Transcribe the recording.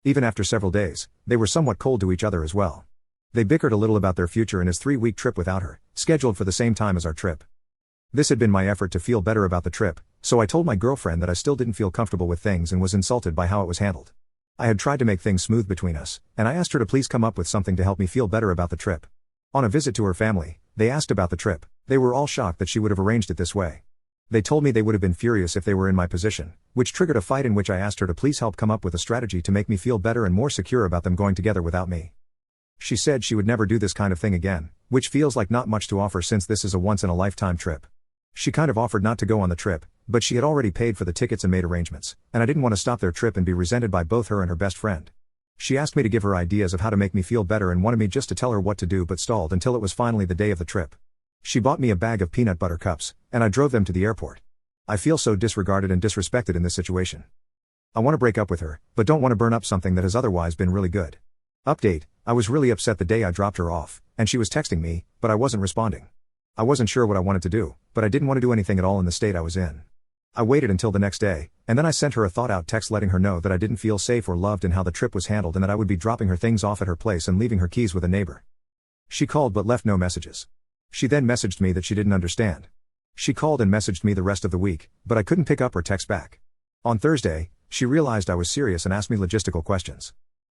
Even after several days, they were somewhat cold to each other as well. They bickered a little about their future and his 3-week trip without her, scheduled for the same time as our trip. This had been my effort to feel better about the trip, so I told my girlfriend that I still didn't feel comfortable with things and was insulted by how it was handled. I had tried to make things smooth between us, and I asked her to please come up with something to help me feel better about the trip. On a visit to her family, they asked about the trip. They were all shocked that she would have arranged it this way. They told me they would have been furious if they were in my position, which triggered a fight in which I asked her to please help come up with a strategy to make me feel better and more secure about them going together without me. She said she would never do this kind of thing again, which feels like not much to offer since this is a once-in-a-lifetime trip. She kind of offered not to go on the trip, but she had already paid for the tickets and made arrangements, and I didn't want to stop their trip and be resented by both her and her best friend. She asked me to give her ideas of how to make me feel better and wanted me just to tell her what to do, but stalled until it was finally the day of the trip. She bought me a bag of peanut butter cups, and I drove them to the airport. I feel so disregarded and disrespected in this situation. I want to break up with her, but don't want to burn up something that has otherwise been really good. Update: I was really upset the day I dropped her off, and she was texting me, but I wasn't responding. I wasn't sure what I wanted to do, but I didn't want to do anything at all in the state I was in. I waited until the next day, and then I sent her a thought-out text letting her know that I didn't feel safe or loved in how the trip was handled and that I would be dropping her things off at her place and leaving her keys with a neighbor. She called but left no messages. She then messaged me that she didn't understand. She called and messaged me the rest of the week, but I couldn't pick up or text back. On Thursday, she realized I was serious and asked me logistical questions.